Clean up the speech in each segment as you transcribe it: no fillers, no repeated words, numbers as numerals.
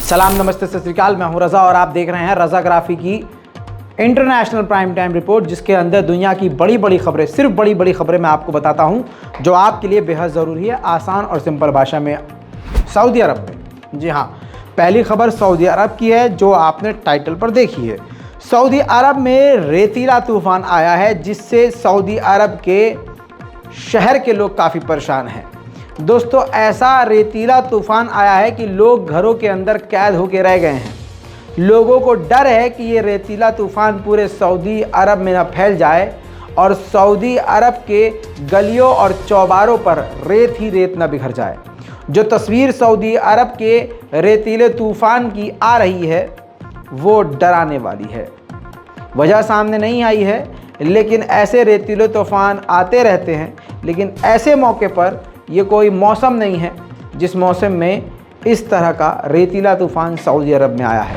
सलाम, नमस्ते, सत श्री अकाल। मैं हूं रज़ा और आप देख रहे हैं रज़ाग्राफी की इंटरनेशनल प्राइम टाइम रिपोर्ट, जिसके अंदर दुनिया की बड़ी बड़ी खबरें, सिर्फ बड़ी बड़ी खबरें मैं आपको बताता हूं जो आपके लिए बेहद ज़रूरी है, आसान और सिंपल भाषा में। सऊदी अरब में, जी हाँ, पहली खबर सऊदी अरब की है जो आपने टाइटल पर देखी है। सऊदी अरब में रेतीला तूफान आया है जिससे सऊदी अरब के शहर के लोग काफ़ी परेशान हैं। दोस्तों, ऐसा रेतीला तूफान आया है कि लोग घरों के अंदर कैद होकर रह गए हैं। लोगों को डर है कि ये रेतीला तूफान पूरे सऊदी अरब में न फैल जाए और सऊदी अरब के गलियों और चौबारों पर रेत ही रेत न बिखर जाए। जो तस्वीर सऊदी अरब के रेतीले तूफान की आ रही है वो डराने वाली है। वजह सामने नहीं आई है, लेकिन ऐसे रेतीले तूफान आते रहते हैं। लेकिन ऐसे मौके पर ये कोई मौसम नहीं है जिस मौसम में इस तरह का रेतीला तूफान सऊदी अरब में आया है।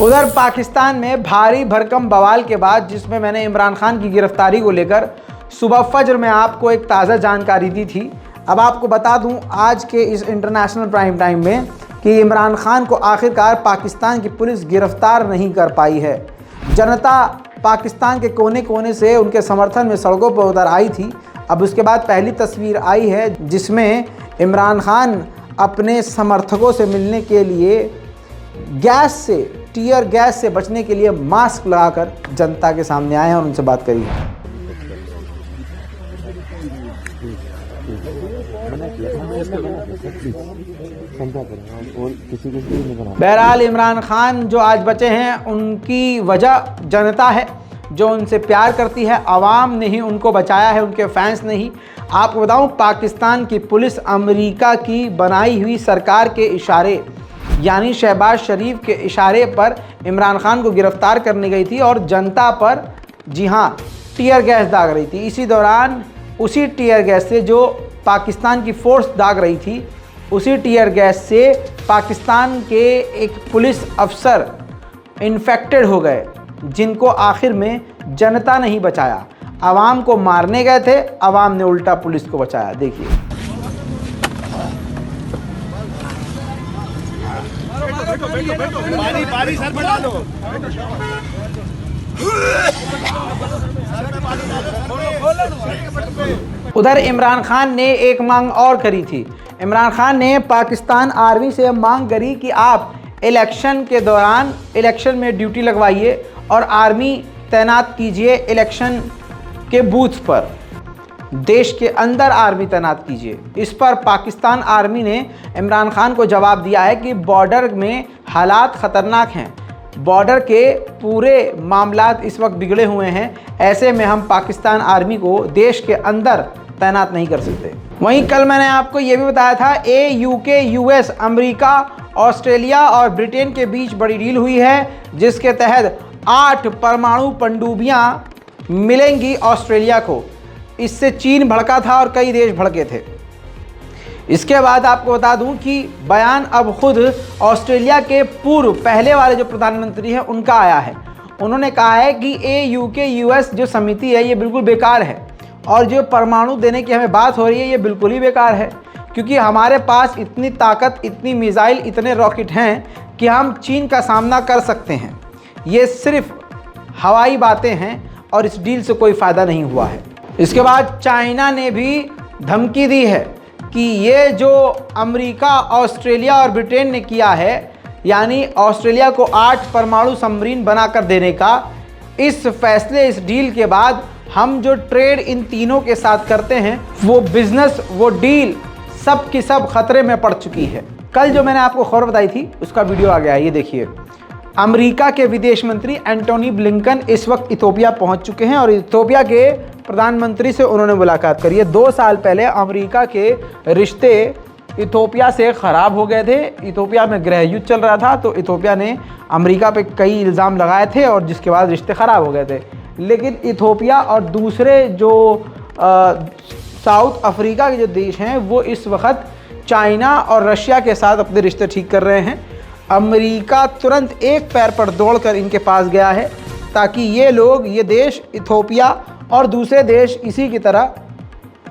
उधर पाकिस्तान में भारी भरकम बवाल के बाद, जिसमें मैंने इमरान खान की गिरफ्तारी को लेकर सुबह फजर में आपको एक ताज़ा जानकारी दी थी, अब आपको बता दूं आज के इस इंटरनेशनल प्राइम टाइम में कि इमरान खान को आखिरकार पाकिस्तान की पुलिस गिरफ्तार नहीं कर पाई है। जनता पाकिस्तान के कोने कोने से उनके समर्थन में सड़कों पर उतर आई थी। अब उसके बाद पहली तस्वीर आई है जिसमें इमरान खान अपने समर्थकों से मिलने के लिए टीयर गैस से बचने के लिए मास्क लगाकर जनता के सामने आए हैं और उनसे बात करी है। बहरहाल इमरान खान जो आज बचे हैं उनकी वजह जनता है जो उनसे प्यार करती है। आवाम ने ही उनको बचाया है, उनके फैंस ने ही। आपको बताऊं, पाकिस्तान की पुलिस अमेरिका की बनाई हुई सरकार के इशारे यानी शहबाज शरीफ के इशारे पर इमरान खान को गिरफ्तार करने गई थी और जनता पर, जी हाँ, टीयर गैस दाग रही थी। इसी दौरान उसी टीयर गैस से जो पाकिस्तान की फोर्स दाग रही थी, उसी टीयर गैस से पाकिस्तान के एक पुलिस अफसर इन्फेक्टेड हो गए, जिनको आखिर में जनता नहीं बचाया। आवाम को मारने गए थे, आवाम ने उल्टा पुलिस को बचाया। देखिए, पानी सर पे डालो। उधर इमरान खान ने एक मांग और करी थी। इमरान खान ने पाकिस्तान आर्मी से मांग करी कि आप इलेक्शन के दौरान इलेक्शन में ड्यूटी लगवाइए और आर्मी तैनात कीजिए इलेक्शन के बूथ पर, देश के अंदर आर्मी तैनात कीजिए। इस पर पाकिस्तान आर्मी ने इमरान खान को जवाब दिया है कि बॉर्डर में हालात ख़तरनाक हैं, बॉर्डर के पूरे मामलात इस वक्त बिगड़े हुए हैं, ऐसे में हम पाकिस्तान आर्मी को देश के अंदर तैनात नहीं कर सकते। वहीं कल मैंने आपको ये भी बताया था, UK, US, अमेरिका, ऑस्ट्रेलिया और ब्रिटेन के बीच बड़ी डील हुई है, जिसके तहत 8 परमाणु पनडुब्बियाँ मिलेंगी ऑस्ट्रेलिया को। इससे चीन भड़का था और कई देश भड़के थे। इसके बाद आपको बता दूं कि बयान अब खुद ऑस्ट्रेलिया के पूर्व पहले वाले जो प्रधानमंत्री हैं उनका आया है। उन्होंने कहा है कि UK, US जो समिति है ये बिल्कुल बेकार है और जो परमाणु देने की हमें बात हो रही है ये बिल्कुल ही बेकार है, क्योंकि हमारे पास इतनी ताकत, इतनी मिसाइल, इतने रॉकेट हैं कि हम चीन का सामना कर सकते हैं। ये सिर्फ हवाई बातें हैं और इस डील से कोई फ़ायदा नहीं हुआ है। इसके बाद चाइना ने भी धमकी दी है कि ये जो अमेरिका, ऑस्ट्रेलिया और ब्रिटेन ने किया है, यानी ऑस्ट्रेलिया को 8 परमाणु सबमरीन बनाकर देने का, इस फैसले, इस डील के बाद हम जो ट्रेड इन तीनों के साथ करते हैं, वो बिजनेस, वो डील सब की सब खतरे में पड़ चुकी है। कल जो मैंने आपको खबर बताई थी उसका वीडियो आ गया है, ये देखिए। अमेरिका के विदेश मंत्री एंटोनी ब्लिंकन इस वक्त इथोपिया पहुंच चुके हैं और इथोपिया के प्रधानमंत्री से उन्होंने मुलाकात करी है। 2 साल पहले अमेरिका के रिश्ते इथोपिया से ख़राब हो गए थे। इथोपिया में गृह युद्ध चल रहा था, तो इथोपिया ने अमेरिका पे कई इल्ज़ाम लगाए थे और जिसके बाद रिश्ते ख़राब हो गए थे। लेकिन इथोपिया और दूसरे जो साउथ अफ्रीका के जो देश हैं वो इस वक्त चाइना और रशिया के साथ अपने रिश्ते ठीक कर रहे हैं। अमेरिका तुरंत एक पैर पर दौड़कर इनके पास गया है ताकि ये देश इथोपिया और दूसरे देश इसी की तरह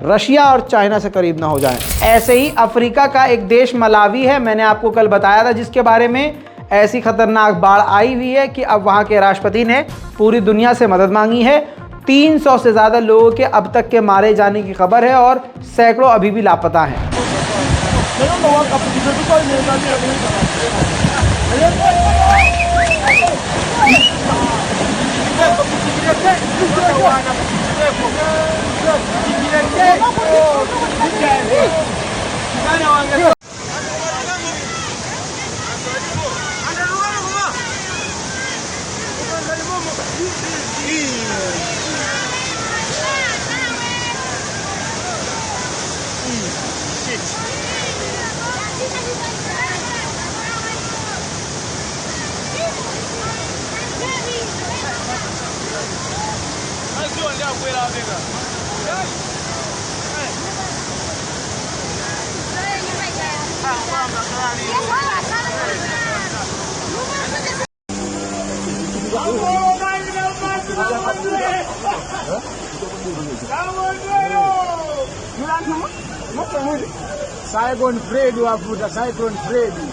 रशिया और चाइना से करीब ना हो जाएं। ऐसे ही अफ्रीका का एक देश मलावी है, मैंने आपको कल बताया था, जिसके बारे में ऐसी खतरनाक बाढ़ आई हुई है कि अब वहाँ के राष्ट्रपति ने पूरी दुनिया से मदद मांगी है। 300 से ज़्यादा लोगों के अब तक के मारे जाने की खबर है और सैकड़ों अभी भी लापता हैं। Cyclone Freddy wavuta Cyclone Freddy.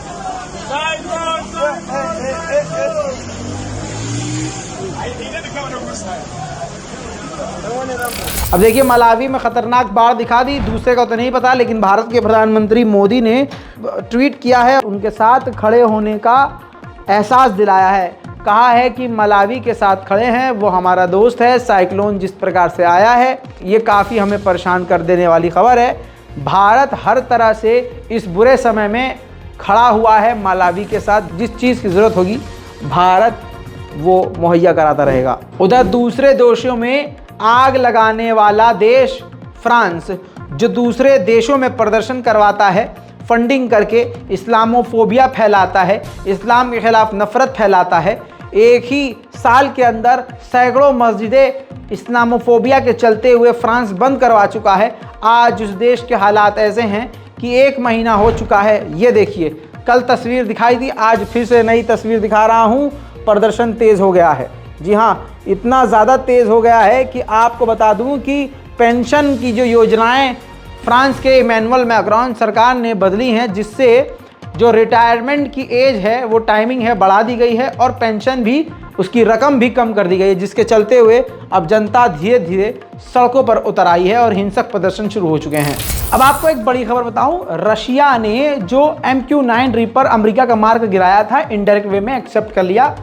अब देखिए मलावी में खतरनाक बाढ़ दिखा दी, दूसरे का तो नहीं पता, लेकिन भारत के प्रधानमंत्री मोदी ने ट्वीट किया है, उनके साथ खड़े होने का एहसास दिलाया है। कहा है कि मलावी के साथ खड़े हैं, वो हमारा दोस्त है। साइक्लोन जिस प्रकार से आया है ये काफ़ी हमें परेशान कर देने वाली खबर है। भारत हर तरह से इस बुरे समय में खड़ा हुआ है मलावी के साथ। जिस चीज़ की ज़रूरत होगी भारत वो मुहैया कराता रहेगा। उधर दूसरे दोषियों में आग लगाने वाला देश फ्रांस, जो दूसरे देशों में प्रदर्शन करवाता है, फंडिंग करके इस्लामोफोबिया फैलाता है, इस्लाम के खिलाफ नफरत फैलाता है। एक ही साल के अंदर सैकड़ों मस्जिदें इस्लामोफोबिया के चलते हुए फ्रांस बंद करवा चुका है। आज उस देश के हालात ऐसे हैं कि 1 महीना हो चुका है। ये देखिए, कल तस्वीर दिखाई थी, आज फिर से नई तस्वीर दिखा रहा हूँ। प्रदर्शन तेज़ हो गया है। जी हाँ, इतना ज़्यादा तेज़ हो गया है कि आपको बता दूँ कि पेंशन की जो योजनाएं फ्रांस के इमैनुअल मैक्रोन सरकार ने बदली हैं, जिससे जो रिटायरमेंट की एज है वो टाइमिंग है बढ़ा दी गई है और पेंशन भी, उसकी रकम भी कम कर दी गई है, जिसके चलते हुए अब जनता धीरे धीरे सड़कों पर उतर आई है और हिंसक प्रदर्शन शुरू हो चुके हैं। अब आपको एक बड़ी खबर बताऊं, रशिया ने जो MQ-9 रीपर अमेरिका का मार कर गिराया था, इनडायरेक्ट वे में एक्सेप्ट कर लिया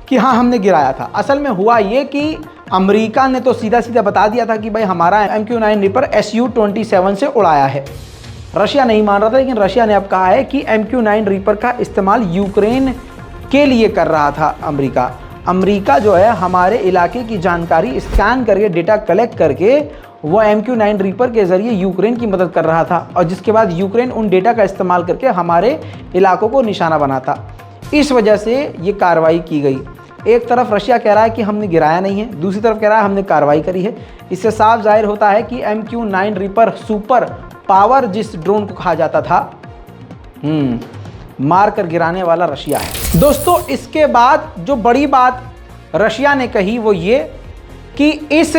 कि हाँ हमने गिराया था। असल में हुआ ये कि अमेरिका ने तो सीधा सीधा बता दिया था कि भाई हमारा MQ-9 रीपर Su-27 से उड़ाया है। रशिया नहीं मान रहा था, लेकिन रशिया ने अब कहा है कि MQ-9 रीपर का इस्तेमाल यूक्रेन के लिए कर रहा था अमेरिका। अमेरिका जो है हमारे इलाके की जानकारी स्कैन करके, डेटा कलेक्ट करके वो MQ-9 रीपर के ज़रिए यूक्रेन की मदद कर रहा था, और जिसके बाद यूक्रेन उन डेटा का इस्तेमाल करके हमारे इलाकों को निशाना बनाता। इस वजह से ये कार्रवाई की गई। एक तरफ रशिया कह रहा है कि हमने गिराया नहीं है, दूसरी तरफ कह रहा है हमने कार्रवाई करी है। इससे साफ जाहिर होता है कि MQ-9 रीपर सुपर पावर जिस ड्रोन को कहा जाता था, मार कर गिराने वाला रशिया है। दोस्तों, इसके बाद जो बड़ी बात रशिया ने कही वो ये कि इस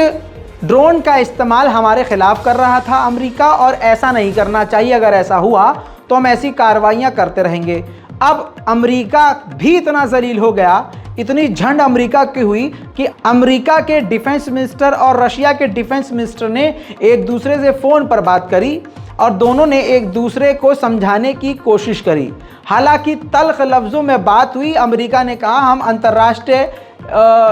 ड्रोन का इस्तेमाल हमारे खिलाफ कर रहा था अमेरिका, और ऐसा नहीं करना चाहिए। अगर ऐसा हुआ तो हम ऐसी कार्रवाइयाँ करते रहेंगे। अब अमेरिका भी इतना जलील हो गया, इतनी झंड अमेरिका की हुई कि अमेरिका के डिफेंस मिनिस्टर और रशिया के डिफेंस मिनिस्टर ने एक दूसरे से फ़ोन पर बात करी और दोनों ने एक दूसरे को समझाने की कोशिश करी। हालांकि तल्ख लफ्ज़ों में बात हुई। अमेरिका ने कहा हम अंतर्राष्ट्रीय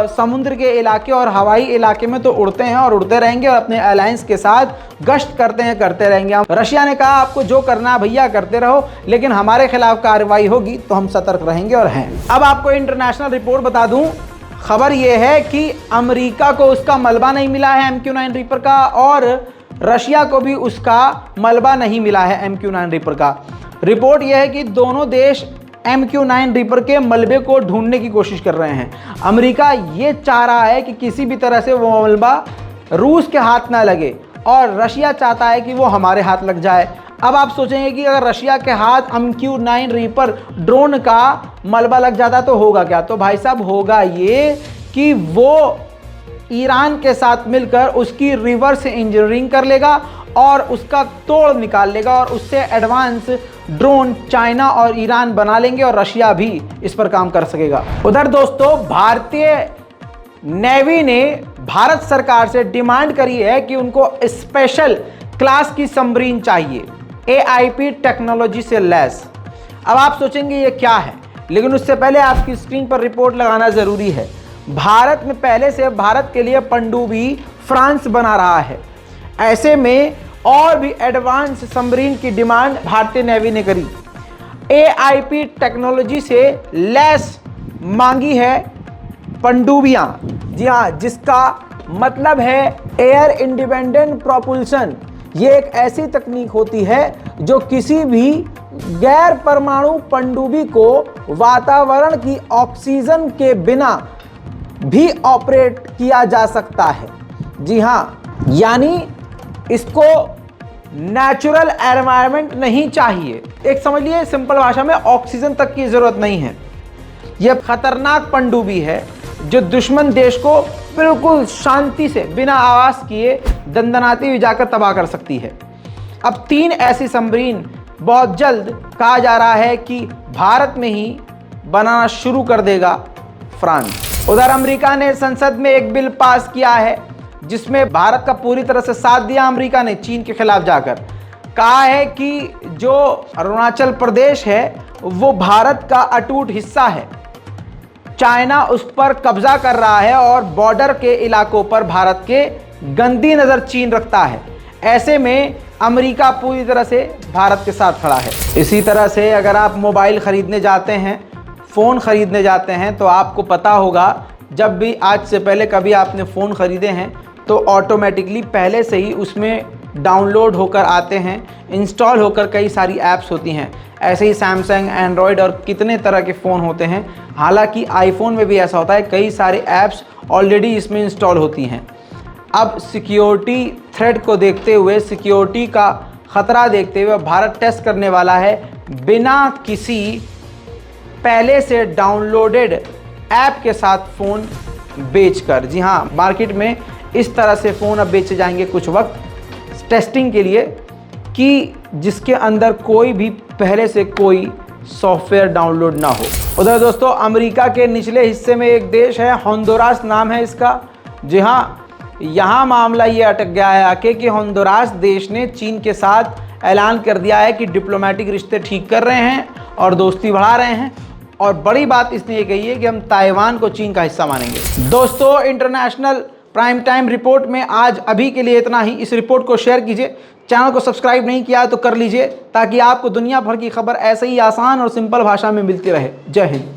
समुद्र के इलाके और हवाई इलाके में तो उड़ते हैं और उड़ते रहेंगे और अपने अलायंस के साथ गश्त करते रहेंगे। रशिया ने कहा आपको जो करना है भैया करते रहो, लेकिन हमारे खिलाफ कार्रवाई होगी तो हम सतर्क रहेंगे और हैं। अब आपको इंटरनेशनल रिपोर्ट बता दूं, खबर यह है कि अमेरिका को उसका मलबा नहीं मिला है MQ-9 रीपर का, और रशिया को भी उसका मलबा नहीं मिला है MQ-9 रीपर का। रिपोर्ट यह है कि दोनों देश MQ-9 रीपर के मलबे को ढूंढने की कोशिश कर रहे हैं। अमेरिका ये चाह रहा है कि किसी भी तरह से वो मलबा रूस के हाथ ना लगे, और रशिया चाहता है कि वो हमारे हाथ लग जाए। अब आप सोचेंगे कि अगर रशिया के हाथ MQ-9 रीपर ड्रोन का मलबा लग जाता तो होगा क्या? तो भाई साहब होगा ये कि वो ईरान के साथ मिलकर उसकी रिवर्स इंजीनियरिंग कर लेगा और उसका तोड़ निकाल लेगा और उससे एडवांस ड्रोन चाइना और ईरान बना लेंगे और रशिया भी इस पर काम कर सकेगा। उधर दोस्तों भारतीय नेवी ने भारत सरकार से डिमांड करी है कि उनको स्पेशल क्लास की सबमरीन चाहिए AIP टेक्नोलॉजी से लैस। अब आप सोचेंगे ये क्या है, लेकिन उससे पहले आपकी स्क्रीन पर रिपोर्ट लगाना ज़रूरी है। भारत में पहले से भारत के लिए पनडुब्बी फ्रांस बना रहा है। ऐसे में और भी एडवांस सबमरीन की डिमांड भारतीय नेवी ने करी। AIP टेक्नोलॉजी से लैस मांगी है पनडुब्बियां। जी हाँ, जिसका मतलब है एयर इंडिपेंडेंट प्रोपल्शन। ये एक ऐसी तकनीक होती है जो किसी भी गैर परमाणु पनडुब्बी को वातावरण की ऑक्सीजन के बिना भी ऑपरेट किया जा सकता है। जी हाँ, यानी इसको नेचुरल एनवायरनमेंट नहीं चाहिए। एक समझ लिए सिंपल भाषा में ऑक्सीजन तक की जरूरत नहीं है। यह खतरनाक पनडुब्बी है जो दुश्मन देश को बिल्कुल शांति से बिना आवाज किए दंदनाती हुई जाकर तबाह कर सकती है। अब 3 ऐसी सबमरीन बहुत जल्द कहा जा रहा है कि भारत में ही बनाना शुरू कर देगा फ्रांस। उधर अमेरिका ने संसद में एक बिल पास किया है जिसमें भारत का पूरी तरह से साथ दिया। अमेरिका ने चीन के खिलाफ जाकर कहा है कि जो अरुणाचल प्रदेश है वो भारत का अटूट हिस्सा है। चाइना उस पर कब्जा कर रहा है और बॉर्डर के इलाकों पर भारत के गंदी नज़र चीन रखता है। ऐसे में अमेरिका पूरी तरह से भारत के साथ खड़ा है। इसी तरह से अगर आप मोबाइल ख़रीदने जाते हैं, फ़ोन ख़रीदने जाते हैं, तो आपको पता होगा जब भी आज से पहले कभी आपने फ़ोन ख़रीदे हैं तो ऑटोमेटिकली पहले से ही उसमें डाउनलोड होकर आते हैं, इंस्टॉल होकर कई सारी ऐप्स होती हैं। ऐसे ही सैमसंग, एंड्रॉयड और कितने तरह के फ़ोन होते हैं। हालांकि आईफोन में भी ऐसा होता है, कई सारे ऐप्स ऑलरेडी इसमें इंस्टॉल होती हैं। अब सिक्योरिटी थ्रेट को देखते हुए, सिक्योरिटी का ख़तरा देखते हुए भारत टेस्ट करने वाला है बिना किसी पहले से डाउनलोडेड ऐप के साथ फ़ोन बेचकर। जी हाँ, मार्केट में इस तरह से फ़ोन अब बेचे जाएंगे कुछ वक्त टेस्टिंग के लिए कि जिसके अंदर कोई भी पहले से कोई सॉफ्टवेयर डाउनलोड ना हो। उधर दोस्तों अमेरिका के निचले हिस्से में एक देश है, होंडुरास नाम है इसका। जी हाँ, यहाँ मामला ये अटक गया है आके कि होंडुरास देश ने चीन के साथ ऐलान कर दिया है कि डिप्लोमेटिक रिश्ते ठीक कर रहे हैं और दोस्ती बढ़ा रहे हैं। और बड़ी बात इसने ये कही है कि हम ताइवान को चीन का हिस्सा मानेंगे। दोस्तों इंटरनेशनल प्राइम टाइम रिपोर्ट में आज अभी के लिए इतना ही। इस रिपोर्ट को शेयर कीजिए, चैनल को सब्सक्राइब नहीं किया तो कर लीजिए ताकि आपको दुनिया भर की खबर ऐसे ही आसान और सिंपल भाषा में मिलती रहे। जय हिंद।